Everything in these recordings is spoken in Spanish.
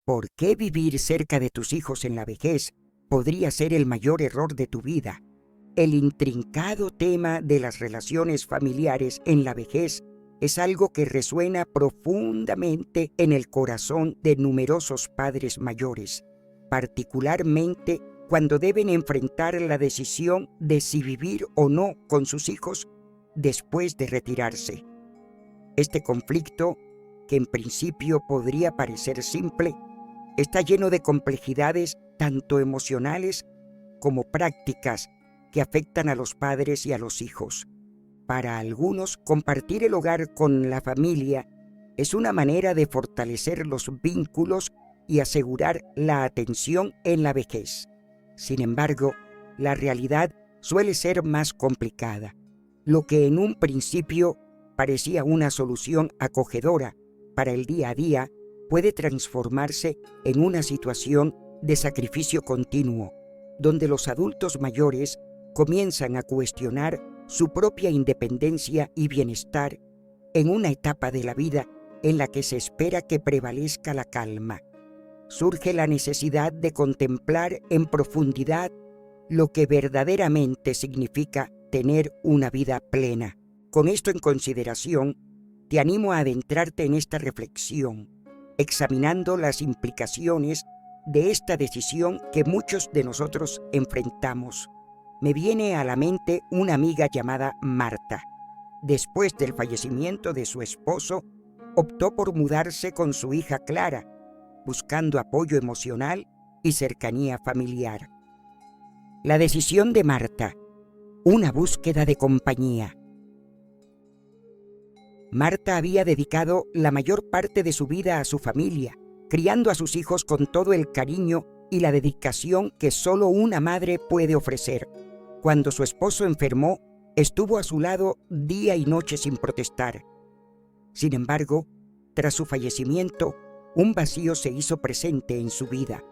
¿Por qué vivir cerca de tus hijos en la vejez podría ser el mayor error de tu vida? El intrincado tema de las relaciones familiares en la vejez es algo que resuena profundamente en el corazón de numerosos padres mayores, particularmente cuando deben enfrentar la decisión de si vivir o no con sus hijos después de retirarse. Este conflicto, que en principio podría parecer simple, está lleno de complejidades tanto emocionales como prácticas que afectan a los padres y a los hijos. Para algunos, compartir el hogar con la familia es una manera de fortalecer los vínculos y asegurar la atención en la vejez. Sin embargo, la realidad suele ser más complicada. Lo que en un principio parecía una solución acogedora para el día a día puede transformarse en una situación de sacrificio continuo, donde los adultos mayores comienzan a cuestionar su propia independencia y bienestar en una etapa de la vida en la que se espera que prevalezca la calma. Surge la necesidad de contemplar en profundidad lo que verdaderamente significa tener una vida plena. Con esto en consideración, te animo a adentrarte en esta reflexión, examinando las implicaciones de esta decisión que muchos de nosotros enfrentamos. Me viene a la mente una amiga llamada Marta. Después del fallecimiento de su esposo, optó por mudarse con su hija Clara, buscando apoyo emocional y cercanía familiar. La decisión de Marta, una búsqueda de compañía. Marta había dedicado la mayor parte de su vida a su familia, criando a sus hijos con todo el cariño y la dedicación que solo una madre puede ofrecer. Cuando su esposo enfermó, estuvo a su lado día y noche sin protestar. Sin embargo, tras su fallecimiento, un vacío se hizo presente en su vida.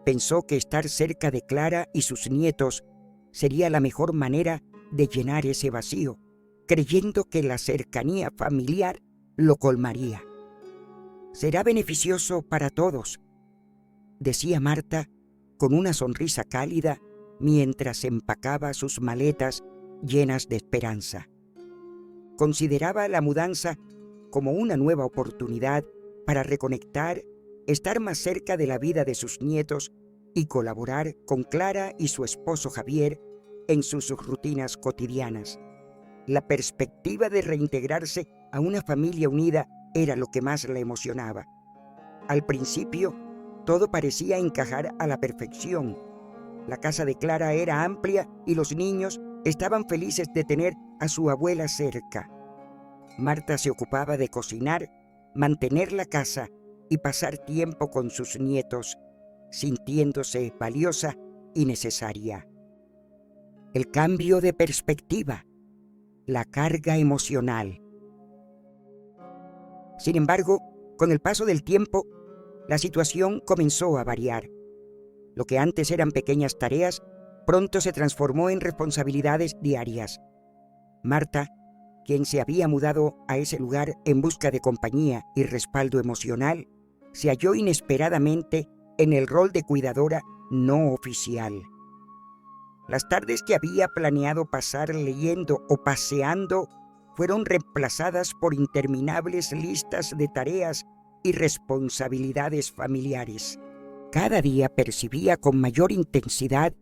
Pensó que estar cerca de Clara y sus nietos sería la mejor manera de llenar ese vacío, creyendo que la cercanía familiar lo colmaría. «Será beneficioso para todos», decía Marta con una sonrisa cálida mientras empacaba sus maletas llenas de esperanza. Consideraba la mudanza como una nueva oportunidad para reconectar, estar más cerca de la vida de sus nietos y colaborar con Clara y su esposo Javier en sus rutinas cotidianas. La perspectiva de reintegrarse a una familia unida era lo que más la emocionaba. Al principio, todo parecía encajar a la perfección. La casa de Clara era amplia y los niños estaban felices de tener a su abuela cerca. Marta se ocupaba de cocinar, mantener la casa y pasar tiempo con sus nietos, sintiéndose valiosa y necesaria. El cambio de perspectiva, la carga emocional. Sin embargo, con el paso del tiempo, la situación comenzó a variar. Lo que antes eran pequeñas tareas, pronto se transformó en responsabilidades diarias. Marta, quien se había mudado a ese lugar en busca de compañía y respaldo emocional, se halló inesperadamente en el rol de cuidadora no oficial. Las tardes que había planeado pasar leyendo o paseando fueron reemplazadas por interminables listas de tareas y responsabilidades familiares. Cada día percibía con mayor intensidad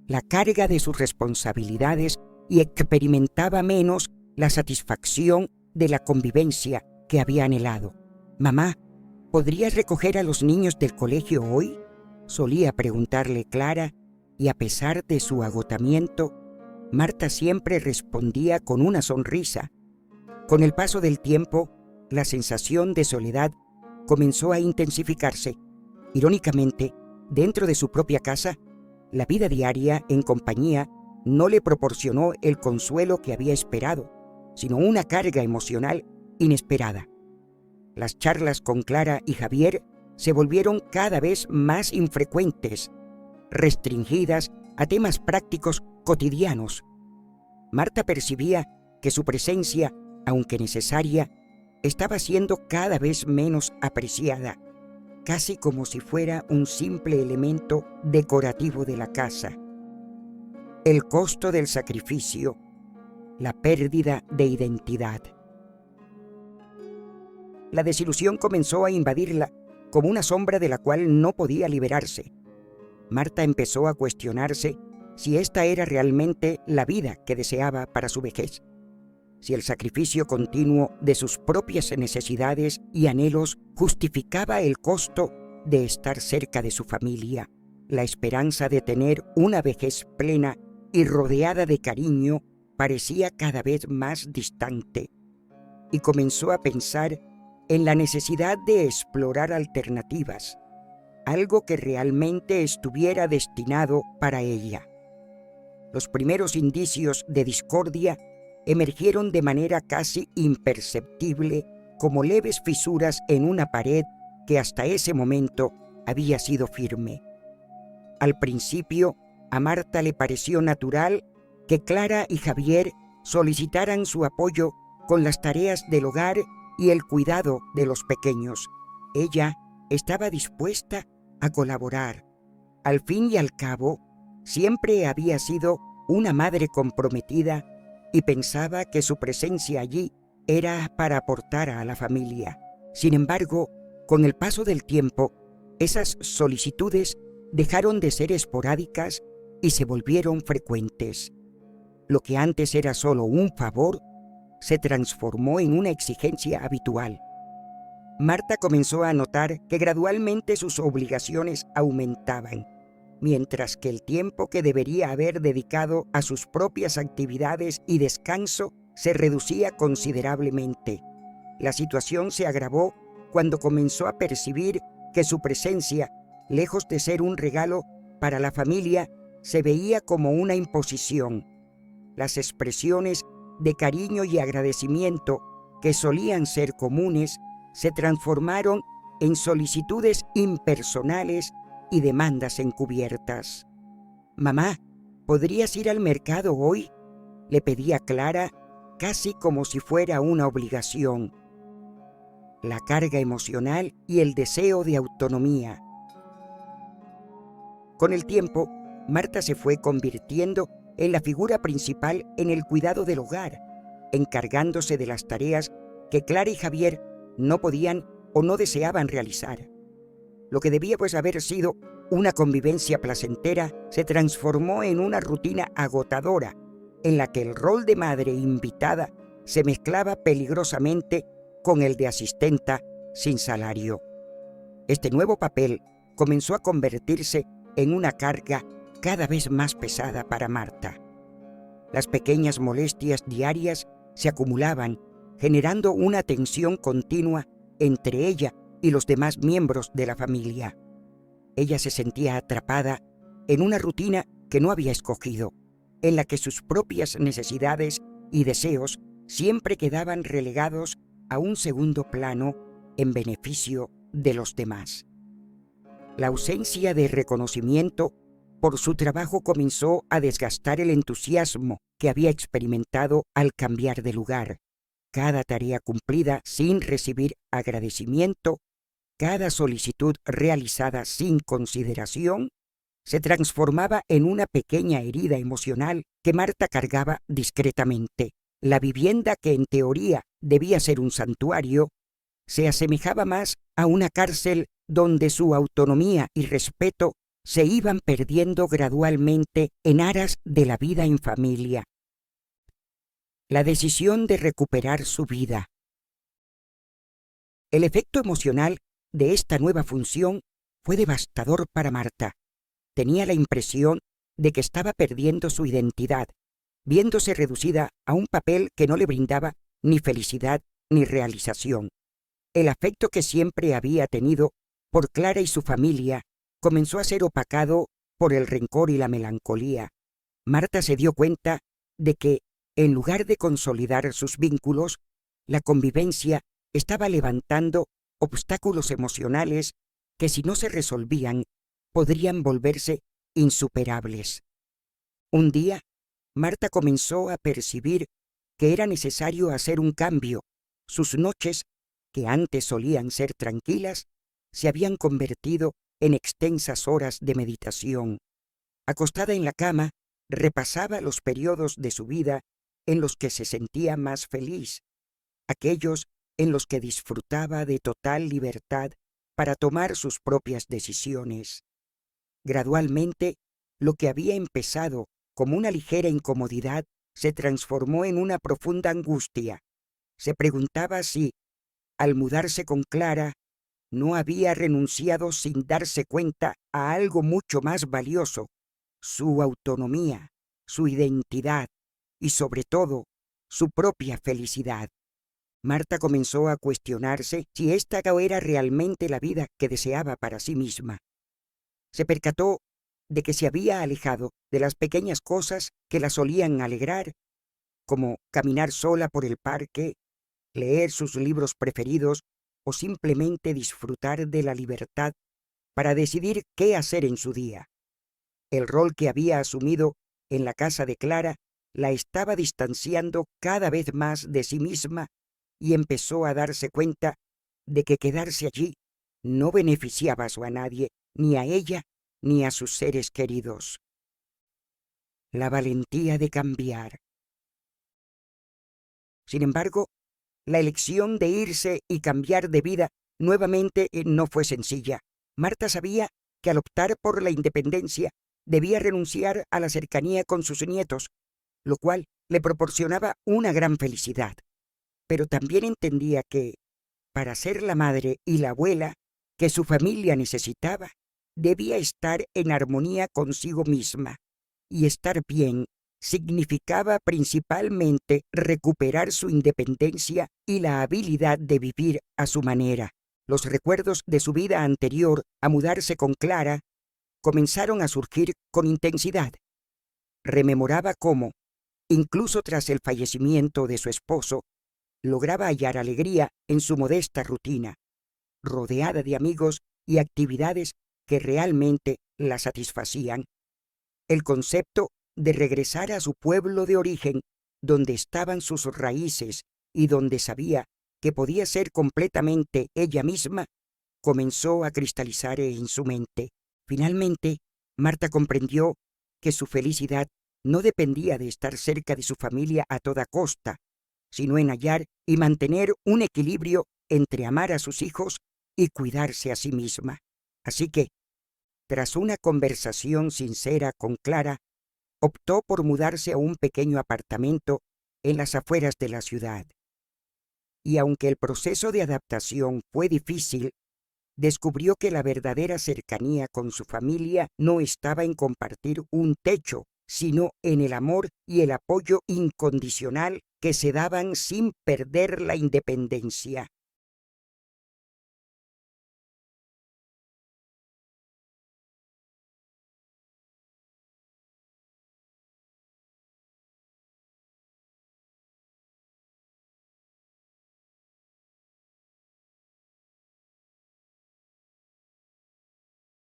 la carga de sus responsabilidades y experimentaba menos la satisfacción de la convivencia que había anhelado. «Mamá, ¿podrías recoger a los niños del colegio hoy?», solía preguntarle Clara, y a pesar de su agotamiento, Marta siempre respondía con una sonrisa. Con el paso del tiempo, la sensación de soledad comenzó a intensificarse. Irónicamente, dentro de su propia casa, la vida diaria en compañía no le proporcionó el consuelo que había esperado, sino una carga emocional inesperada. Las charlas con Clara y Javier se volvieron cada vez más infrecuentes, restringidas a temas prácticos cotidianos. Marta percibía que su presencia, aunque necesaria, estaba siendo cada vez menos apreciada. casi como si fuera un simple elemento decorativo de la casa. El costo del sacrificio, la pérdida de identidad. La desilusión comenzó a invadirla como una sombra de la cual no podía liberarse. Marta empezó a cuestionarse si esta era realmente la vida que deseaba para su vejez, si el sacrificio continuo de sus propias necesidades y anhelos justificaba el costo de estar cerca de su familia. La esperanza de tener una vejez plena y rodeada de cariño parecía cada vez más distante, y comenzó a pensar en la necesidad de explorar alternativas, algo que realmente estuviera destinado para ella. Los primeros indicios de discordia emergieron de manera casi imperceptible, como leves fisuras en una pared que hasta ese momento había sido firme. Al principio, a Marta le pareció natural que Clara y Javier solicitaran su apoyo con las tareas del hogar y el cuidado de los pequeños. Ella estaba dispuesta a colaborar. Al fin y al cabo, siempre había sido una madre comprometida y pensaba que su presencia allí era para aportar a la familia. Sin embargo, con el paso del tiempo, esas solicitudes dejaron de ser esporádicas y se volvieron frecuentes. Lo que antes era solo un favor se transformó en una exigencia habitual. Marta comenzó a notar que gradualmente sus obligaciones aumentaban, mientras que el tiempo que debería haber dedicado a sus propias actividades y descanso se reducía considerablemente. La situación se agravó cuando comenzó a percibir que su presencia, lejos de ser un regalo para la familia, se veía como una imposición. Las expresiones de cariño y agradecimiento que solían ser comunes se transformaron en solicitudes impersonales y demandas encubiertas. «Mamá, ¿podrías ir al mercado hoy?», le pedía Clara, casi como si fuera una obligación. La carga emocional y el deseo de autonomía. Con el tiempo, Marta se fue convirtiendo en la figura principal en el cuidado del hogar, encargándose de las tareas que Clara y Javier no podían o no deseaban realizar. Lo que debía pues haber sido una convivencia placentera se transformó en una rutina agotadora, en la que el rol de madre invitada se mezclaba peligrosamente con el de asistenta sin salario. Este nuevo papel comenzó a convertirse en una carga cada vez más pesada para Marta. Las pequeñas molestias diarias se acumulaban, generando una tensión continua entre ella y los demás miembros de la familia. Ella se sentía atrapada en una rutina que no había escogido, en la que sus propias necesidades y deseos siempre quedaban relegados a un segundo plano en beneficio de los demás. La ausencia de reconocimiento por su trabajo comenzó a desgastar el entusiasmo que había experimentado al cambiar de lugar. Cada tarea cumplida sin recibir agradecimiento, cada solicitud realizada sin consideración, se transformaba en una pequeña herida emocional que Marta cargaba discretamente. La vivienda, que en teoría debía ser un santuario, se asemejaba más a una cárcel donde su autonomía y respeto se iban perdiendo gradualmente en aras de la vida en familia. La decisión de recuperar su vida. El efecto emocional de esta nueva función fue devastador para Marta. Tenía la impresión de que estaba perdiendo su identidad, viéndose reducida a un papel que no le brindaba ni felicidad ni realización. El afecto que siempre había tenido por Clara y su familia comenzó a ser opacado por el rencor y la melancolía. Marta se dio cuenta de que, en lugar de consolidar sus vínculos, la convivencia estaba levantando obstáculos emocionales que, si no se resolvían, podrían volverse insuperables. Un día, Marta comenzó a percibir que era necesario hacer un cambio. Sus noches, que antes solían ser tranquilas, se habían convertido en extensas horas de meditación. Acostada en la cama, repasaba los periodos de su vida en los que se sentía más feliz, aquellos en los que disfrutaba de total libertad para tomar sus propias decisiones. Gradualmente, lo que había empezado como una ligera incomodidad se transformó en una profunda angustia. Se preguntaba si, al mudarse con Clara, no había renunciado sin darse cuenta a algo mucho más valioso: su autonomía, su identidad y, sobre todo, su propia felicidad. Marta comenzó a cuestionarse si esta era realmente la vida que deseaba para sí misma. Se percató de que se había alejado de las pequeñas cosas que la solían alegrar, como caminar sola por el parque, leer sus libros preferidos o simplemente disfrutar de la libertad para decidir qué hacer en su día. El rol que había asumido en la casa de Clara la estaba distanciando cada vez más de sí misma y empezó a darse cuenta de que quedarse allí no beneficiaba a nadie, ni a ella ni a sus seres queridos. La valentía de cambiar. Sin embargo, la elección de irse y cambiar de vida nuevamente no fue sencilla. Marta sabía que al optar por la independencia debía renunciar a la cercanía con sus nietos, lo cual le proporcionaba una gran felicidad. Pero también entendía que, para ser la madre y la abuela que su familia necesitaba, debía estar en armonía consigo misma. Y estar bien significaba principalmente recuperar su independencia y la habilidad de vivir a su manera. Los recuerdos de su vida anterior a mudarse con Clara comenzaron a surgir con intensidad. Rememoraba cómo, incluso tras el fallecimiento de su esposo, lograba hallar alegría en su modesta rutina, rodeada de amigos y actividades que realmente la satisfacían. El concepto de regresar a su pueblo de origen, donde estaban sus raíces y donde sabía que podía ser completamente ella misma, comenzó a cristalizar en su mente. Finalmente, Marta comprendió que su felicidad no dependía de estar cerca de su familia a toda costa, sino en hallar y mantener un equilibrio entre amar a sus hijos y cuidarse a sí misma. Así que, tras una conversación sincera con Clara, optó por mudarse a un pequeño apartamento en las afueras de la ciudad. Y aunque el proceso de adaptación fue difícil, descubrió que la verdadera cercanía con su familia no estaba en compartir un techo, sino en el amor y el apoyo incondicional que se daban sin perder la independencia.